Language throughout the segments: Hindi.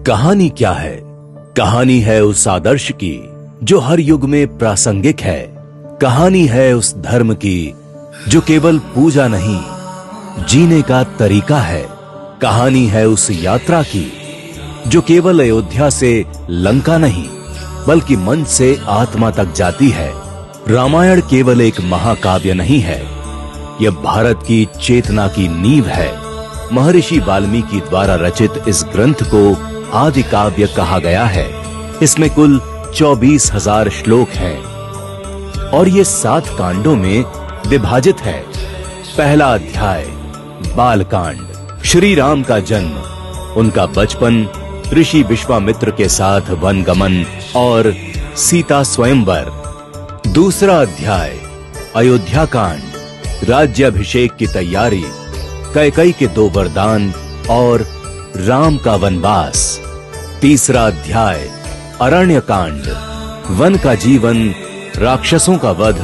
कहानी क्या है? कहानी है उस आदर्श की जो हर युग में प्रासंगिक है। कहानी है उस धर्म की जो केवल पूजा नहीं, जीने का तरीका है। कहानी है उस यात्रा की जो केवल अयोध्या से लंका नहीं, बल्कि मन से आत्मा तक जाती है। रामायण केवल एक महाकाव्य नहीं है, यह भारत की चेतना की नींव है। महर्षि वाल्मीकि द्वारा रचित इस ग्रंथ को आदि काव्य कहा गया है। इसमें कुल 24,000 श्लोक हैं और ये 7 कांडों में विभाजित है। पहला अध्याय बालकांड, श्री राम का जन्म, उनका बचपन, ऋषि विश्वामित्र के साथ वनगमन और सीता स्वयंवर। दूसरा अध्याय अयोध्या कांड, राज्याभिषेक की तैयारी, कैकेयी के 2 वरदान और राम का वनवास। तीसरा अध्याय अरण्य कांड, वन का जीवन, राक्षसों का वध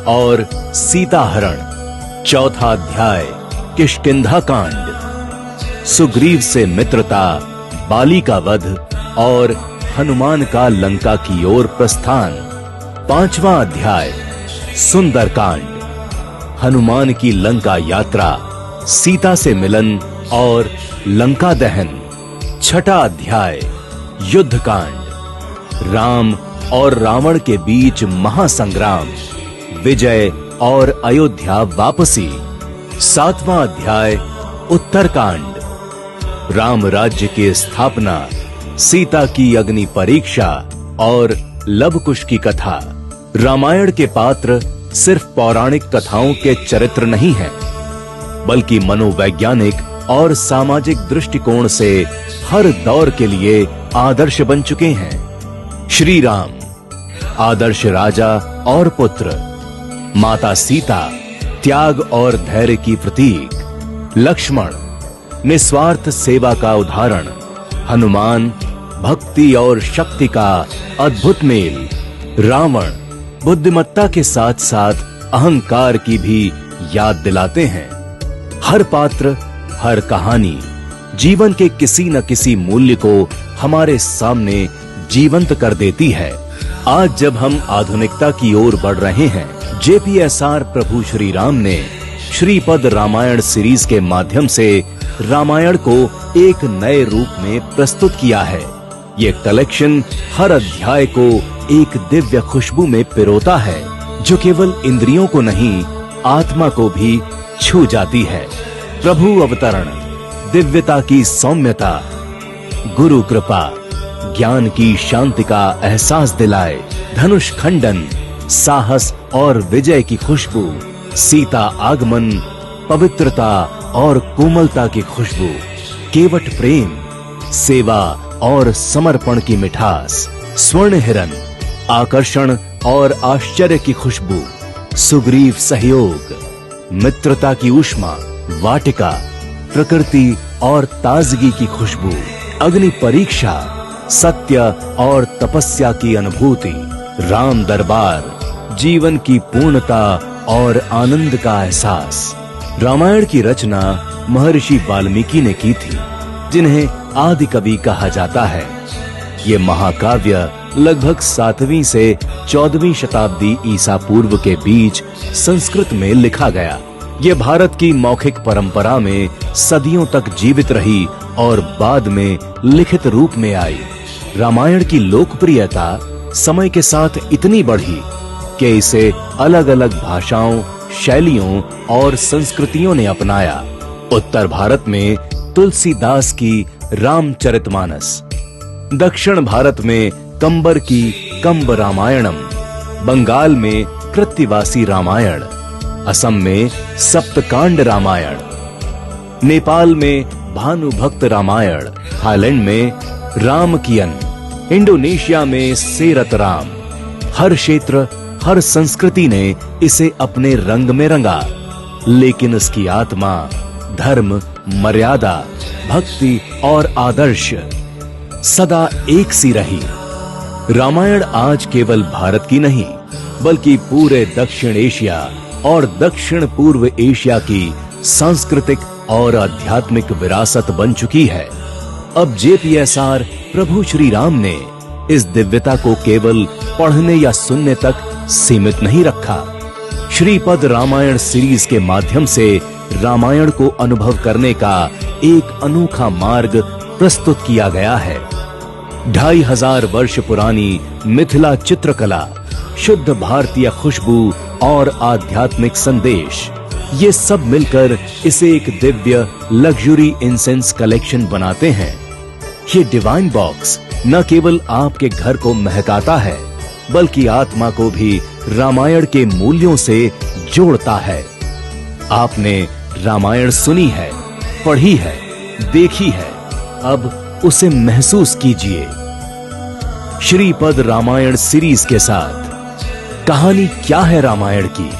और सीता हरण। चौथा अध्याय किष्किंधा कांड, सुग्रीव से मित्रता, बाली का वध और हनुमान का लंका की ओर प्रस्थान। पांचवा अध्याय सुंदर कांड, हनुमान की लंका यात्रा, सीता से मिलन और लंका दहन। छठा अध्याय युद्ध कांड, राम और रावण के बीच महासंग्राम, विजय और अयोध्या वापसी। सातवां अध्याय उत्तरकांड, राम राज्य की स्थापना, सीता की अग्नि परीक्षा और लवकुश की कथा। रामायण के पात्र सिर्फ पौराणिक कथाओं के चरित्र नहीं हैं, बल्कि मनोवैज्ञानिक और सामाजिक दृष्टिकोण से हर दौर के लिए आदर्श बन चुके हैं। श्री राम आदर्श राजा और पुत्र, माता सीता त्याग और धैर्य की प्रतीक, लक्ष्मण निस्वार्थ सेवा का उदाहरण, हनुमान भक्ति और शक्ति का अद्भुत मेल, रावण बुद्धिमत्ता के साथ साथ अहंकार की भी याद दिलाते हैं। हर पात्र, हर कहानी जीवन के किसी न किसी मूल्य को हमारे सामने जीवंत कर देती है। आज जब हम आधुनिकता की ओर बढ़ रहे हैं, JPSR प्रभु श्री राम ने श्रीपद रामायण सीरीज के माध्यम से रामायण को एक नए रूप में प्रस्तुत किया है। ये कलेक्शन हर अध्याय को एक दिव्य खुशबू में पिरोता है, जो केवल इंद्रियों को नहीं, आत्मा को भी छू जाती है। प्रभु अवतरण, दिव्यता की सौम्यता, गुरु कृपा, ज्ञान की शांति का एहसास दिलाए, धनुष खंडन, साहस और विजय की खुशबू, सीता आगमन, पवित्रता और कोमलता की खुशबू, केवट प्रेम, सेवा और समर्पण की मिठास, स्वर्ण हिरण, आकर्षण और आश्चर्य की खुशबू, सुग्रीव सहयोग, मित्रता की ऊष्मा, वाटिका, प्रकृति और ताजगी की खुशबू, अग्नि परीक्षा, सत्य और तपस्या की अनुभूति, राम दरबार, जीवन की पूर्णता और आनंद का एहसास। रामायण की रचना महर्षि वाल्मीकि ने की थी, जिन्हें आदि कवि कहा जाता है। ये महाकाव्य लगभग 7वीं से 14वीं शताब्दी ईसा पूर्व के बीच संस्कृत में लिखा गया। ये भारत की मौखिक परंपरा में सदियों तक जीवित रही और बाद में लिखित रूप में आई। रामायण की लोकप्रियता समय के साथ इतनी बढ़ी कि इसे अलग-अलग भाषाओं, शैलियों और संस्कृतियों ने अपनाया। उत्तर भारत में तुलसीदास की रामचरितमानस, दक्षिण भारत में कंबर की कंब रामायणम, बंगाल में कृत्तिवासी रामायण, असम में सप्तकांड रामायण, नेपाल में भानुभक्त रामायण, थाईलैंड में रामकियन, इंडोनेशिया में सेरत राम। हर क्षेत्र, हर संस्कृति ने इसे अपने रंग में रंगा, लेकिन इसकी आत्मा, धर्म, मर्यादा, भक्ति और आदर्श सदा एक सी रही। रामायण आज केवल भारत की नहीं, बल्कि पूरे दक्षिण एशिया और दक्षिण पूर्व एशिया की सांस्कृतिक और आध्यात्मिक विरासत बन चुकी है। अब JPSR प्रभु श्री राम ने इस दिव्यता को केवल पढ़ने या सुनने तक सीमित नहीं रखा। श्रीपद रामायण सीरीज के माध्यम से रामायण को अनुभव करने का एक अनोखा मार्ग प्रस्तुत किया गया है। 2500 वर्ष पुरानी मिथिला चित्रकला, शुद्ध भारतीय खुशबू और आध्यात्मिक संदेश, ये सब मिलकर इसे एक दिव्य लग्जरी इंसेंस कलेक्शन बनाते हैं। ये डिवाइन बॉक्स न केवल आपके घर को महकाता है, बल्कि आत्मा को भी रामायण के मूल्यों से जोड़ता है। आपने रामायण सुनी है, पढ़ी है, देखी है, अब उसे महसूस कीजिए। श्रीपद रामायण सीरीज के साथ कहानी क्या है रामायण की?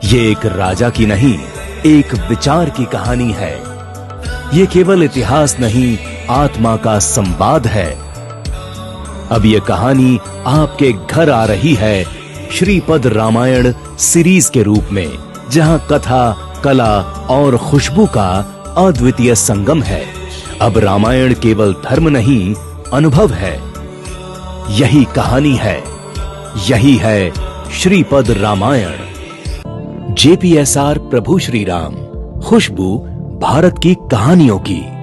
ये एक राजा की नहीं, एक विचार की कहानी है। ये केवल इतिहास नहीं, आत्मा का संवाद है। अब ये कहानी आपके घर आ रही है श्रीपद रामायण सीरीज के रूप में, जहां कथा, कला और खुशबू का अद्वितीय संगम है। अब रामायण केवल धर्म नहीं, अनुभव है। यही कहानी है, यही है श्रीपद रामायण। JPSR प्रभु श्री राम, खुशबू भारत की कहानियों की।